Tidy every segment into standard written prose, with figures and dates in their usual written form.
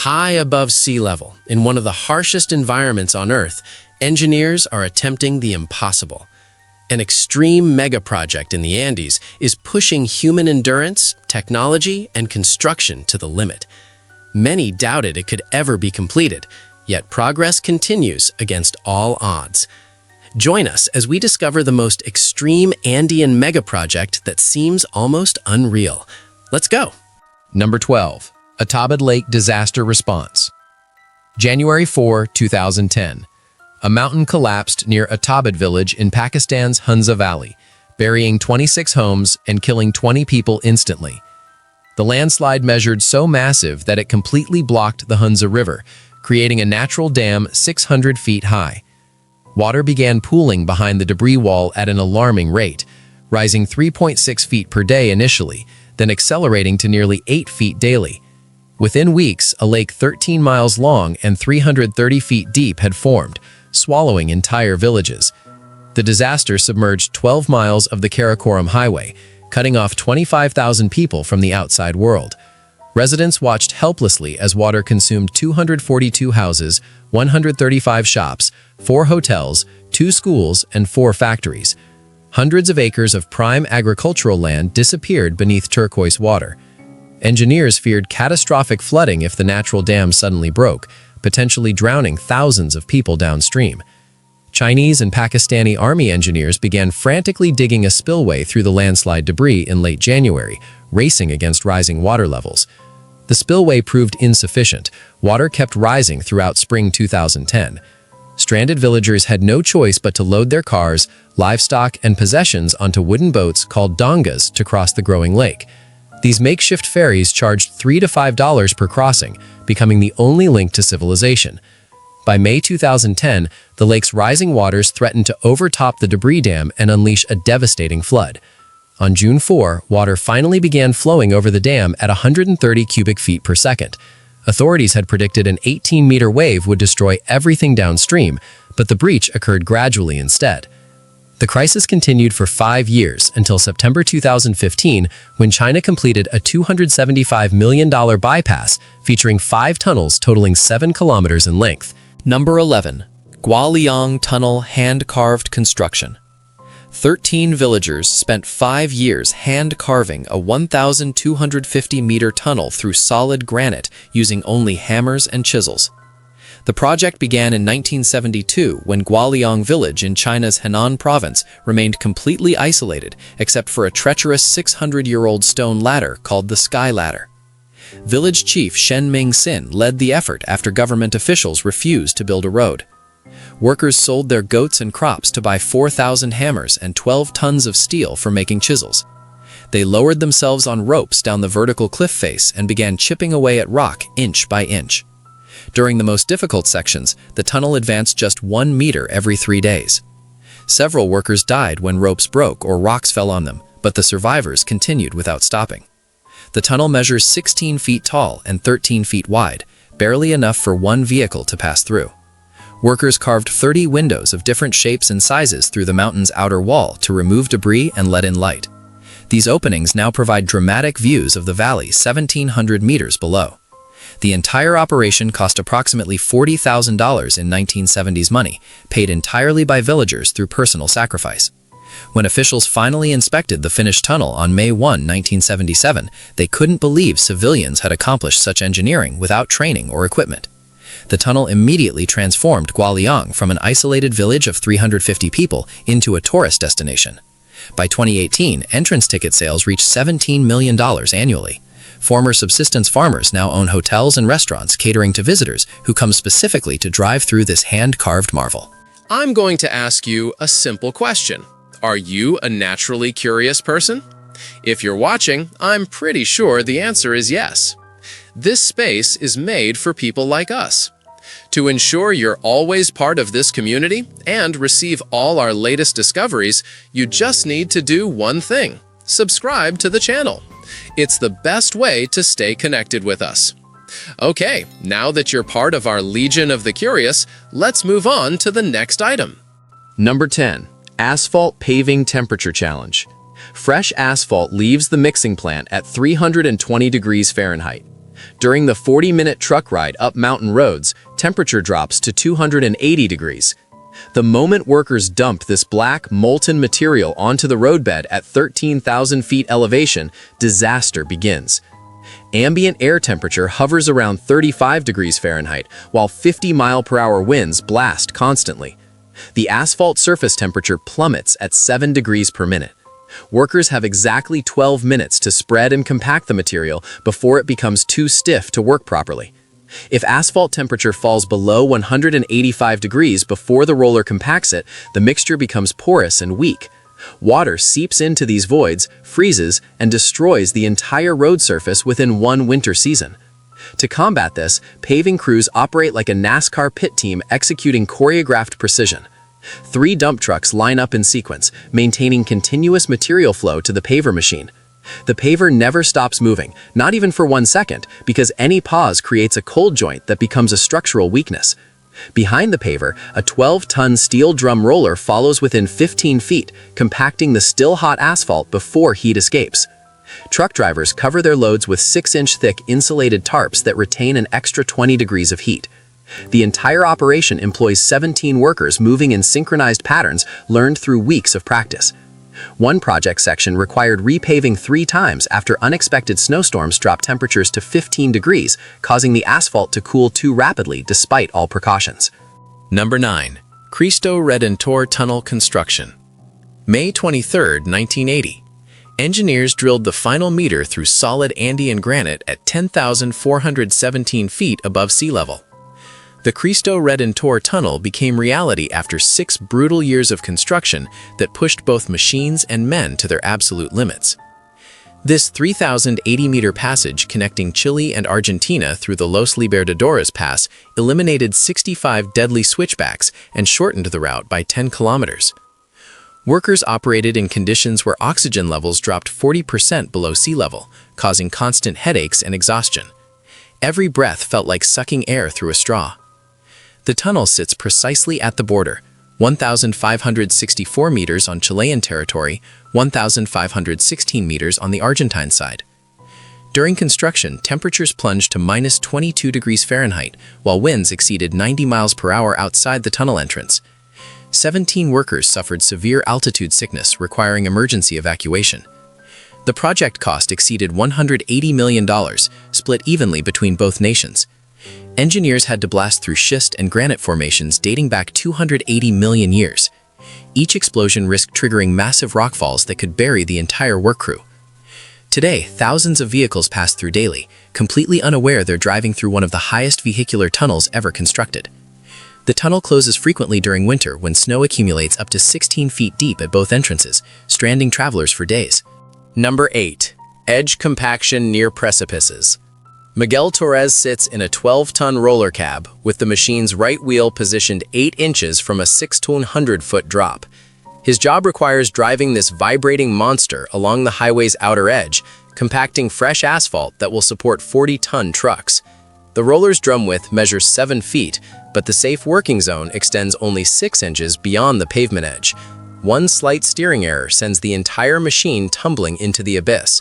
High above sea level, in one of the harshest environments on Earth, engineers are attempting the impossible. An extreme mega-project in the Andes is pushing human endurance, technology, and construction to the limit. Many doubted it could ever be completed, yet progress continues against all odds. Join us as we discover the most extreme Andean mega-project that seems almost unreal. Let's go! Number 12. Atabad Lake Disaster Response. January 4, 2010. A mountain collapsed near Atabad village in Pakistan's Hunza Valley, burying 26 homes and killing 20 people instantly. The landslide measured so massive that it completely blocked the Hunza River, creating a natural dam 600 feet high. Water began pooling behind the debris wall at an alarming rate, rising 3.6 feet per day initially, then accelerating to nearly 8 feet daily. Within weeks, a lake 13 miles long and 330 feet deep had formed, swallowing entire villages. The disaster submerged 12 miles of the Karakoram Highway, cutting off 25,000 people from the outside world. Residents watched helplessly as water consumed 242 houses, 135 shops, 4 hotels, 2 schools, and 4 factories. Hundreds of acres of prime agricultural land disappeared beneath turquoise water. Engineers feared catastrophic flooding if the natural dam suddenly broke, potentially drowning thousands of people downstream. Chinese and Pakistani army engineers began frantically digging a spillway through the landslide debris in late January, racing against rising water levels. The spillway proved insufficient. Water kept rising throughout spring 2010. Stranded villagers had no choice but to load their cars, livestock, and possessions onto wooden boats called dongas to cross the growing lake. These makeshift ferries charged $3 to $5 per crossing, becoming the only link to civilization. By May 2010, the lake's rising waters threatened to overtop the debris dam and unleash a devastating flood. On June 4, water finally began flowing over the dam at 130 cubic feet per second. Authorities had predicted an 18-meter wave would destroy everything downstream, but the breach occurred gradually instead. The crisis continued for 5 years until September 2015, when China completed a $275 million bypass featuring 5 tunnels totaling 7 kilometers in length. Number 11. Guoliang Tunnel Hand-Carved Construction. 13 villagers spent 5 years hand-carving a 1,250-meter tunnel through solid granite using only hammers and chisels. The project began in 1972 when Guoliang village in China's Henan province remained completely isolated except for a treacherous 600-year-old stone ladder called the Sky Ladder. Village chief Shen Ming-sin led the effort after government officials refused to build a road. Workers sold their goats and crops to buy 4,000 hammers and 12 tons of steel for making chisels. They lowered themselves on ropes down the vertical cliff face and began chipping away at rock inch by inch. During the most difficult sections, the tunnel advanced just 1 meter every 3 days. Several workers died when ropes broke or rocks fell on them, but the survivors continued without stopping. The tunnel measures 16 feet tall and 13 feet wide, barely enough for one vehicle to pass through. Workers carved 30 windows of different shapes and sizes through the mountain's outer wall to remove debris and let in light. These openings now provide dramatic views of the valley 1,700 meters below. The entire operation cost approximately $40,000 in 1970s money, paid entirely by villagers through personal sacrifice. When officials finally inspected the finished tunnel on May 1, 1977, they couldn't believe civilians had accomplished such engineering without training or equipment. The tunnel immediately transformed Guoliang from an isolated village of 350 people into a tourist destination. By 2018, entrance ticket sales reached $17 million annually. Former subsistence farmers now own hotels and restaurants catering to visitors who come specifically to drive through this hand-carved marvel. I'm going to ask you a simple question. Are you a naturally curious person? If you're watching, I'm pretty sure the answer is yes. This space is made for people like us. To ensure you're always part of this community and receive all our latest discoveries, you just need to do one thing: subscribe to the channel. It's the best way to stay connected with us. Okay, now that you're part of our Legion of the Curious, let's move on to the next item. Number 10. Asphalt Paving Temperature Challenge. Fresh asphalt leaves the mixing plant at 320 degrees Fahrenheit. During the 40-minute truck ride up mountain roads, temperature drops to 280 degrees. The moment workers dump this black, molten material onto the roadbed at 13,000 feet elevation, disaster begins. Ambient air temperature hovers around 35 degrees Fahrenheit, while 50-mile-per-hour winds blast constantly. The asphalt surface temperature plummets at 7 degrees per minute. Workers have exactly 12 minutes to spread and compact the material before it becomes too stiff to work properly. If asphalt temperature falls below 185 degrees before the roller compacts it, the mixture becomes porous and weak. Water seeps into these voids, freezes, and destroys the entire road surface within one winter season. To combat this, paving crews operate like a NASCAR pit team executing choreographed precision. 3 dump trucks line up in sequence, maintaining continuous material flow to the paver machine. The paver never stops moving, not even for 1 second, because any pause creates a cold joint that becomes a structural weakness. Behind the paver, a 12-ton steel drum roller follows within 15 feet, compacting the still-hot asphalt before heat escapes. Truck drivers cover their loads with 6-inch thick insulated tarps that retain an extra 20 degrees of heat. The entire operation employs 17 workers moving in synchronized patterns learned through weeks of practice. One project section required repaving 3 times after unexpected snowstorms dropped temperatures to 15 degrees, causing the asphalt to cool too rapidly despite all precautions. Number 9. Cristo Redentor Tunnel Construction. May 23, 1980. Engineers drilled the final meter through solid Andean granite at 10,417 feet above sea level. The Cristo Redentor Tunnel became reality after 6 brutal years of construction that pushed both machines and men to their absolute limits. This 3,080-meter passage connecting Chile and Argentina through the Los Libertadores Pass eliminated 65 deadly switchbacks and shortened the route by 10 kilometers. Workers operated in conditions where oxygen levels dropped 40% below sea level, causing constant headaches and exhaustion. Every breath felt like sucking air through a straw. The tunnel sits precisely at the border, 1,564 meters on Chilean territory, 1,516 meters on the Argentine side. During construction, temperatures plunged to minus 22 degrees Fahrenheit, while winds exceeded 90 miles per hour outside the tunnel entrance. 17 workers suffered severe altitude sickness, requiring emergency evacuation. The project cost exceeded $180 million, split evenly between both nations. Engineers had to blast through schist and granite formations dating back 280 million years. Each explosion risked triggering massive rockfalls that could bury the entire work crew. Today, thousands of vehicles pass through daily, completely unaware they're driving through one of the highest vehicular tunnels ever constructed. The tunnel closes frequently during winter when snow accumulates up to 16 feet deep at both entrances, stranding travelers for days. Number 8. Edge compaction near precipices. Miguel Torres sits in a 12-ton roller cab with the machine's right wheel positioned 8 inches from a 6 to 100-foot drop. His job requires driving this vibrating monster along the highway's outer edge, compacting fresh asphalt that will support 40-ton trucks. The roller's drum width measures 7 feet, but the safe working zone extends only 6 inches beyond the pavement edge. One slight steering error sends the entire machine tumbling into the abyss.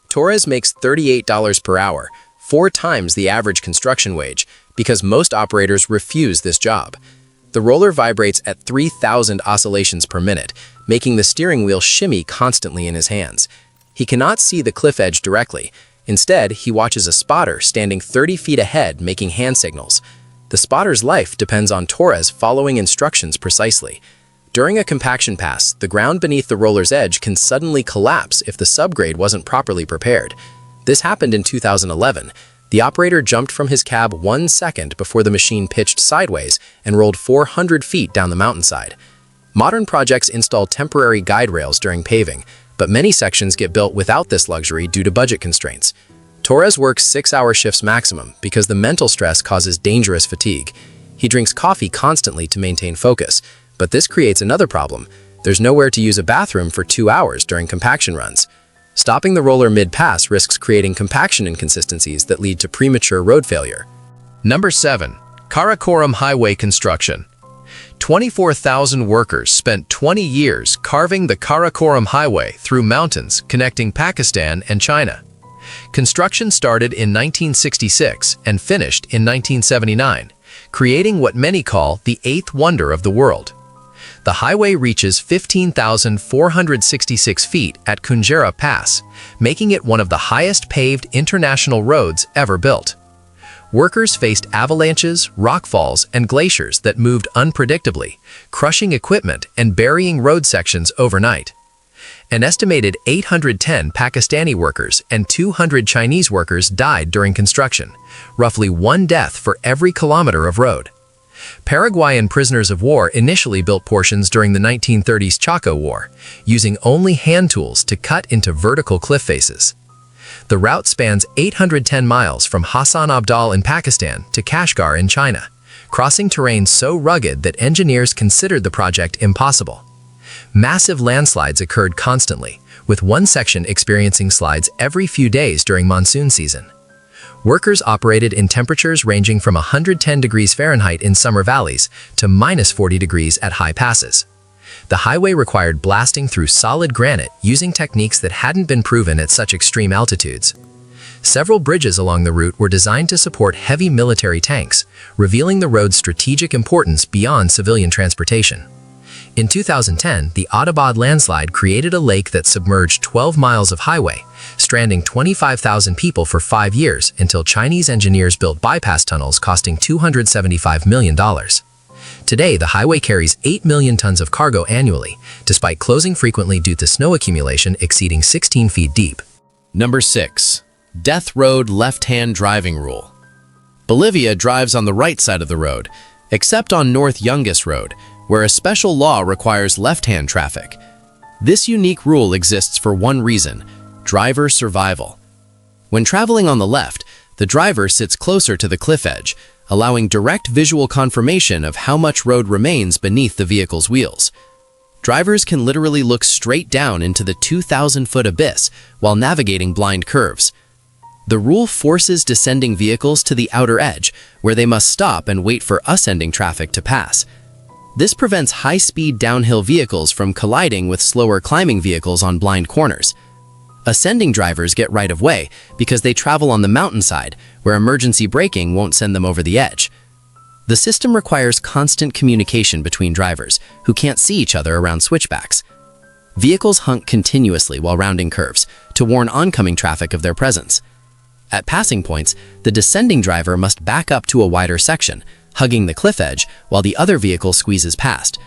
Torres makes $38 per hour, 4 times the average construction wage, because most operators refuse this job. The roller vibrates at 3,000 oscillations per minute, making the steering wheel shimmy constantly in his hands. He cannot see the cliff edge directly. Instead, he watches a spotter standing 30 feet ahead making hand signals. The spotter's life depends on Torres following instructions precisely. During a compaction pass, the ground beneath the roller's edge can suddenly collapse if the subgrade wasn't properly prepared. This happened in 2011. The operator jumped from his cab 1 second before the machine pitched sideways and rolled 400 feet down the mountainside. Modern projects install temporary guide rails during paving, but many sections get built without this luxury due to budget constraints. Torres works 6-hour shifts maximum because the mental stress causes dangerous fatigue. He drinks coffee constantly to maintain focus, but this creates another problem. There's nowhere to use a bathroom for 2 hours during compaction runs. Stopping the roller mid-pass risks creating compaction inconsistencies that lead to premature road failure. Number 7. Karakoram Highway Construction. 24,000 workers spent 20 years carving the Karakoram Highway through mountains connecting Pakistan and China. Construction started in 1966 and finished in 1979, creating what many call the eighth wonder of the world. The highway reaches 15,466 feet at Kunjera Pass, making it one of the highest paved international roads ever built. Workers faced avalanches, rockfalls, and glaciers that moved unpredictably, crushing equipment and burying road sections overnight. An estimated 810 Pakistani workers and 200 Chinese workers died during construction, roughly one death for every kilometer of road. Paraguayan prisoners of war initially built portions during the 1930s Chaco War, using only hand tools to cut into vertical cliff faces. The route spans 810 miles from Hassan Abdal in Pakistan to Kashgar in China, crossing terrain so rugged that engineers considered the project impossible. Massive landslides occurred constantly, with one section experiencing slides every few days during monsoon season. Workers operated in temperatures ranging from 110 degrees Fahrenheit in summer valleys to -40 degrees at high passes. The highway required blasting through solid granite using techniques that hadn't been proven at such extreme altitudes. Several bridges along the route were designed to support heavy military tanks, revealing the road's strategic importance beyond civilian transportation. In 2010, the Atabad landslide created a lake that submerged 12 miles of highway, stranding 25,000 people for 5 years until Chinese engineers built bypass tunnels costing $275 million. Today, the highway carries 8 million tons of cargo annually, despite closing frequently due to snow accumulation exceeding 16 feet deep. Number 6. Death Road Left-Hand Driving Rule. Bolivia drives on the right side of the road, except on North Yungas Road, where a special law requires left-hand traffic. This unique rule exists for one reason: driver survival. When traveling on the left, the driver sits closer to the cliff edge, allowing direct visual confirmation of how much road remains beneath the vehicle's wheels. Drivers can literally look straight down into the 2,000-foot abyss while navigating blind curves. The rule forces descending vehicles to the outer edge, where they must stop and wait for ascending traffic to pass. This prevents high-speed downhill vehicles from colliding with slower climbing vehicles on blind corners. Ascending drivers get right of way because they travel on the mountainside, where emergency braking won't send them over the edge. The system requires constant communication between drivers, who can't see each other around switchbacks. Vehicles honk continuously while rounding curves to warn oncoming traffic of their presence. At passing points, the descending driver must back up to a wider section, hugging the cliff edge while the other vehicle squeezes past.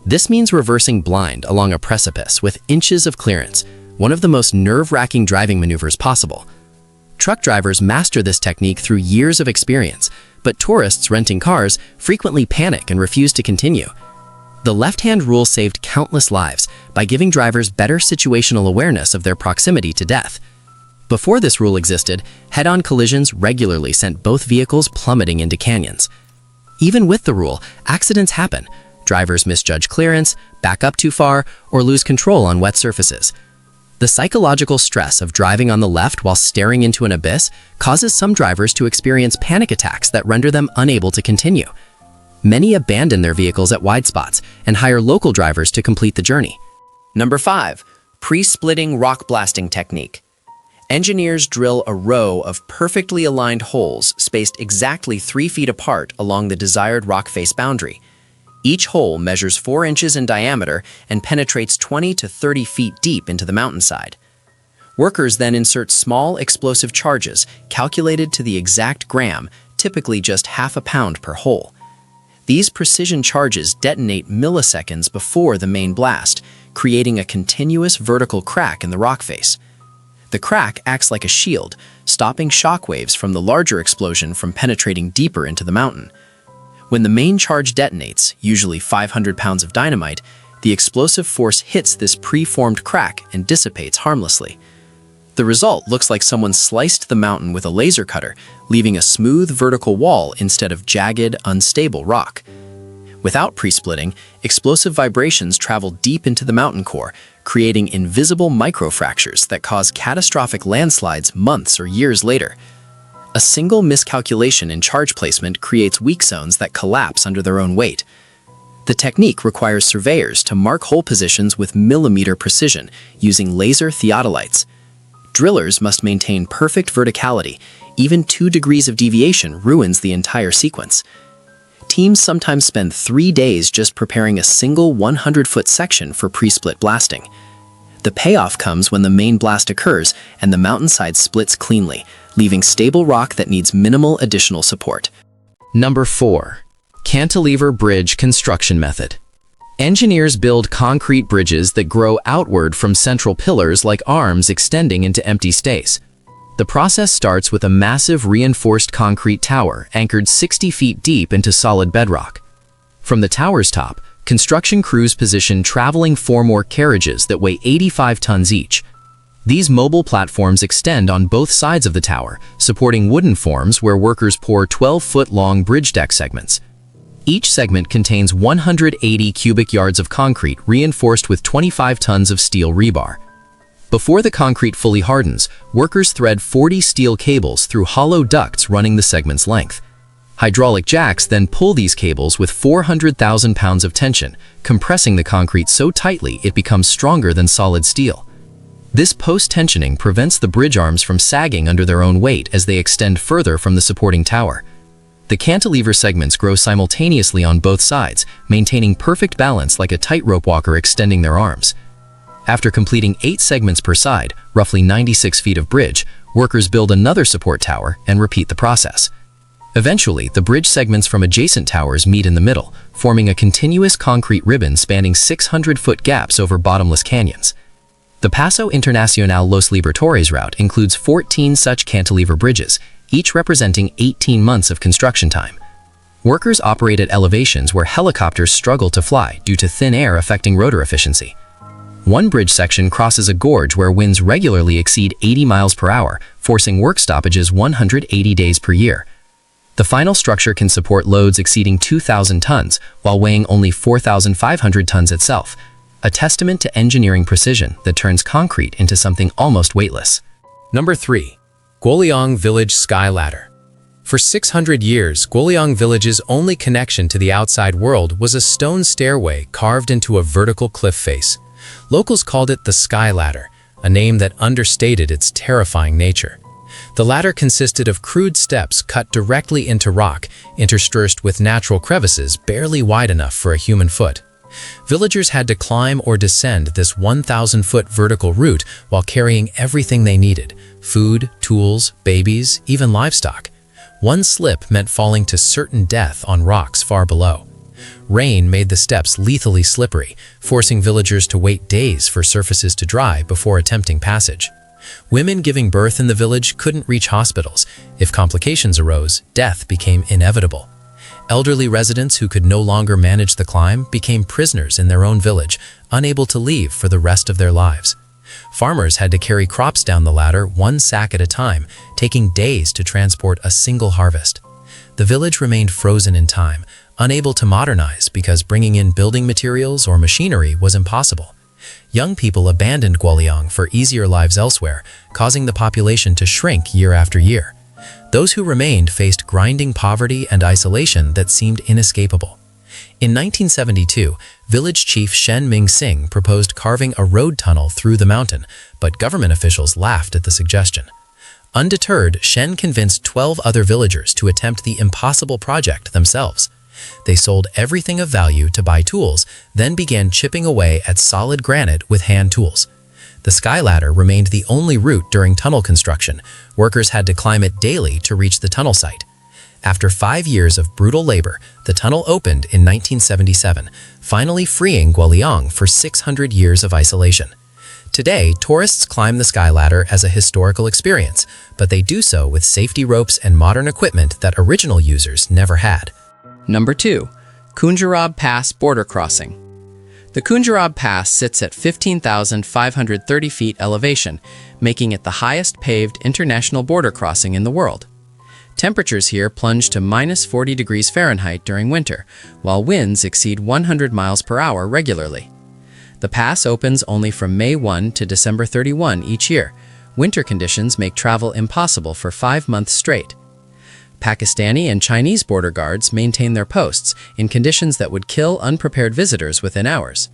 This means reversing blind along a precipice with inches of clearance, one of the most nerve-wracking driving maneuvers possible. Truck drivers master this technique through years of experience, but tourists renting cars frequently panic and refuse to continue. The left-hand rule saved countless lives by giving drivers better situational awareness of their proximity to death. Before this rule existed, head-on collisions regularly sent both vehicles plummeting into canyons. Even with the rule, accidents happen. Drivers misjudge clearance, back up too far, or lose control on wet surfaces. The psychological stress of driving on the left while staring into an abyss causes some drivers to experience panic attacks that render them unable to continue. Many abandon their vehicles at wide spots and hire local drivers to complete the journey. Number 5. Pre-splitting rock blasting technique. Engineers drill a row of perfectly aligned holes spaced exactly 3 feet apart along the desired rock face boundary. Each hole measures 4 inches in diameter and penetrates 20 to 30 feet deep into the mountainside. Workers then insert small explosive charges calculated to the exact gram, typically just half a pound per hole. These precision charges detonate milliseconds before the main blast, creating a continuous vertical crack in the rock face. The crack acts like a shield, stopping shock waves from the larger explosion from penetrating deeper into the mountain. When the main charge detonates, usually 500 pounds of dynamite, the explosive force hits this pre-formed crack and dissipates harmlessly. The result looks like someone sliced the mountain with a laser cutter, leaving a smooth vertical wall instead of jagged, unstable rock. Without pre-splitting, explosive vibrations travel deep into the mountain core, creating invisible microfractures that cause catastrophic landslides months or years later. A single miscalculation in charge placement creates weak zones that collapse under their own weight. The technique requires surveyors to mark hole positions with millimeter precision using laser theodolites. Drillers must maintain perfect verticality. Even 2 degrees of deviation ruins the entire sequence. Teams sometimes spend 3 days just preparing a single 100-foot section for pre-split blasting. The payoff comes when the main blast occurs and the mountainside splits cleanly, leaving stable rock that needs minimal additional support. Number 4. Cantilever Bridge Construction Method. Engineers build concrete bridges that grow outward from central pillars like arms extending into empty space. The process starts with a massive reinforced concrete tower anchored 60 feet deep into solid bedrock. From the tower's top, construction crews position traveling formwork carriages that weigh 85 tons each. These mobile platforms extend on both sides of the tower, supporting wooden forms where workers pour 12-foot-long bridge deck segments. Each segment contains 180 cubic yards of concrete reinforced with 25 tons of steel rebar. Before the concrete fully hardens, workers thread 40 steel cables through hollow ducts running the segment's length. Hydraulic jacks then pull these cables with 400,000 pounds of tension, compressing the concrete so tightly it becomes stronger than solid steel. This post-tensioning prevents the bridge arms from sagging under their own weight as they extend further from the supporting tower. The cantilever segments grow simultaneously on both sides, maintaining perfect balance like a tightrope walker extending their arms. After completing 8 segments per side, roughly 96 feet of bridge, workers build another support tower and repeat the process. Eventually, the bridge segments from adjacent towers meet in the middle, forming a continuous concrete ribbon spanning 600-foot gaps over bottomless canyons. The Paso Internacional Los Libertadores route includes 14 such cantilever bridges, each representing 18 months of construction time. Workers operate at elevations where helicopters struggle to fly due to thin air affecting rotor efficiency. One bridge section crosses a gorge where winds regularly exceed 80 miles per hour, forcing work stoppages 180 days per year. The final structure can support loads exceeding 2,000 tons while weighing only 4,500 tons itself, a testament to engineering precision that turns concrete into something almost weightless. Number 3. Guoliang Village Sky Ladder. For 600 years, Guoliang Village's only connection to the outside world was a stone stairway carved into a vertical cliff face. Locals called it the Sky Ladder, a name that understated its terrifying nature. The ladder consisted of crude steps cut directly into rock, interspersed with natural crevices barely wide enough for a human foot. Villagers had to climb or descend this 1,000-foot vertical route while carrying everything they needed: food, tools, babies, even livestock. One slip meant falling to certain death on rocks far below. Rain made the steps lethally slippery, forcing villagers to wait days for surfaces to dry before attempting passage. Women giving birth in the village couldn't reach hospitals. If complications arose, death became inevitable. Elderly residents who could no longer manage the climb became prisoners in their own village, unable to leave for the rest of their lives. Farmers had to carry crops down the ladder 1 sack at a time, taking days to transport a single harvest. The village remained frozen in time, unable to modernize because bringing in building materials or machinery was impossible. Young people abandoned Guoliang for easier lives elsewhere, causing the population to shrink year after year. Those who remained faced grinding poverty and isolation that seemed inescapable. In 1972, village chief Shen Ming-sing proposed carving a road tunnel through the mountain, but government officials laughed at the suggestion. Undeterred, Shen convinced 12 other villagers to attempt the impossible project themselves. They sold everything of value to buy tools, then began chipping away at solid granite with hand tools. The sky ladder remained the only route during tunnel construction. Workers had to climb it daily to reach the tunnel site. After 5 years of brutal labor, the tunnel opened in 1977, finally freeing Guoliang for 600 years of isolation. Today, tourists climb the sky ladder as a historical experience, but they do so with safety ropes and modern equipment that original users never had. Number 2. Khunjerab Pass Border Crossing. The Khunjerab Pass sits at 15,530 feet elevation, making it the highest paved international border crossing in the world. Temperatures here plunge to -40 degrees Fahrenheit during winter, while winds exceed 100 miles per hour regularly. The pass opens only from May 1 to December 31 each year. Winter conditions make travel impossible for 5 months straight. Pakistani and Chinese border guards maintain their posts in conditions that would kill unprepared visitors within hours.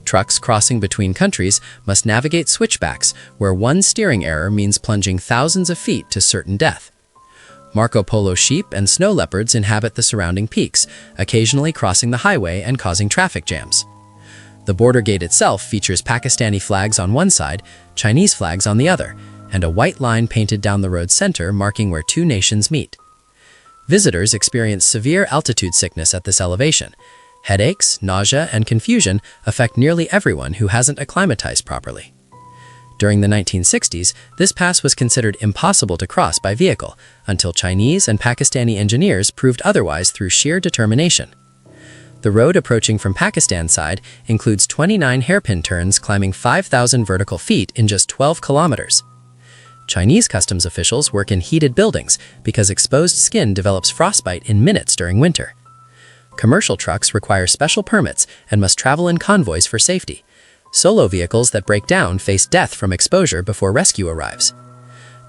Trucks crossing between countries must navigate switchbacks, where one steering error means plunging thousands of feet to certain death. Marco Polo sheep and snow leopards inhabit the surrounding peaks, occasionally crossing the highway and causing traffic jams. The border gate itself features Pakistani flags on one side, Chinese flags on the other, and a white line painted down the road's center marking where two nations meet. Visitors experience severe altitude sickness at this elevation. Headaches, nausea, and confusion affect nearly everyone who hasn't acclimatized properly. During the 1960s, this pass was considered impossible to cross by vehicle until Chinese and Pakistani engineers proved otherwise through sheer determination. The road approaching from Pakistan's side includes 29 hairpin turns climbing 5,000 vertical feet in just 12 kilometers. Chinese customs officials work in heated buildings because exposed skin develops frostbite in minutes during winter. Commercial trucks require special permits and must travel in convoys for safety. Solo vehicles that break down face death from exposure before rescue arrives.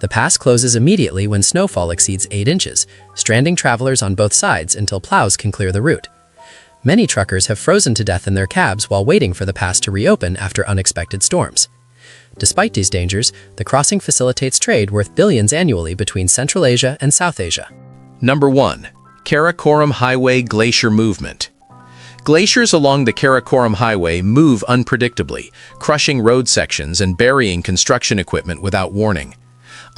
The pass closes immediately when snowfall exceeds 8 inches, stranding travelers on both sides until plows can clear the route. Many truckers have frozen to death in their cabs while waiting for the pass to reopen after unexpected storms. Despite these dangers, the crossing facilitates trade worth billions annually between Central Asia and South Asia. Number 1. Karakoram Highway Glacier Movement. Glaciers along the Karakoram Highway move unpredictably, crushing road sections and burying construction equipment without warning.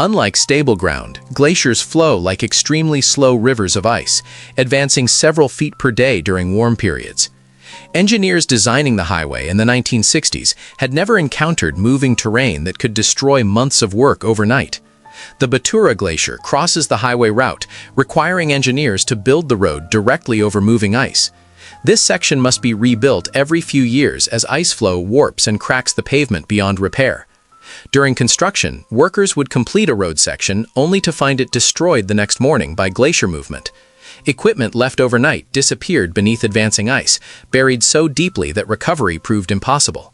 Unlike stable ground, glaciers flow like extremely slow rivers of ice, advancing several feet per day during warm periods. Engineers designing the highway in the 1960s had never encountered moving terrain that could destroy months of work overnight. The Batura Glacier crosses the highway route, requiring engineers to build the road directly over moving ice. This section must be rebuilt every few years as ice flow warps and cracks the pavement beyond repair. During construction, workers would complete a road section only to find it destroyed the next morning by glacier movement. Equipment left overnight disappeared beneath advancing ice, buried so deeply that recovery proved impossible.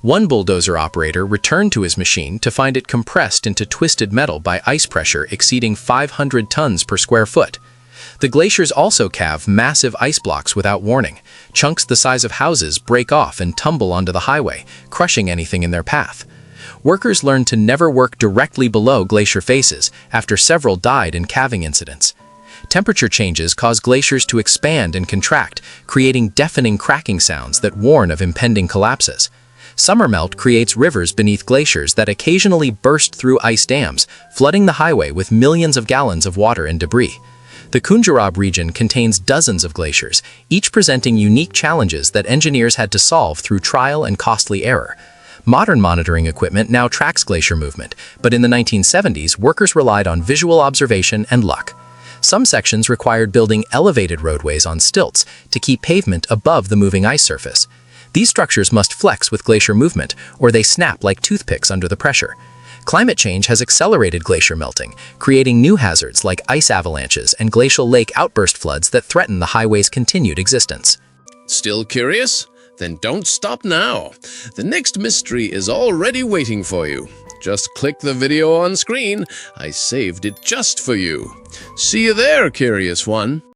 One bulldozer operator returned to his machine to find it compressed into twisted metal by ice pressure exceeding 500 tons per square foot. The glaciers also calve massive ice blocks without warning. Chunks the size of houses break off and tumble onto the highway, crushing anything in their path. Workers learned to never work directly below glacier faces after several died in calving incidents. Temperature changes cause glaciers to expand and contract, creating deafening cracking sounds that warn of impending collapses. Summer melt creates rivers beneath glaciers that occasionally burst through ice dams, flooding the highway with millions of gallons of water and debris. The Khunjerab region contains dozens of glaciers, each presenting unique challenges that engineers had to solve through trial and costly error. Modern monitoring equipment now tracks glacier movement, but in the 1970s, workers relied on visual observation and luck. Some sections required building elevated roadways on stilts to keep pavement above the moving ice surface. These structures must flex with glacier movement, or they snap like toothpicks under the pressure. Climate change has accelerated glacier melting, creating new hazards like ice avalanches and glacial lake outburst floods that threaten the highway's continued existence. Still curious? Then don't stop now. The next mystery is already waiting for you. Just click the video on screen. I saved it just for you. See you there, curious one.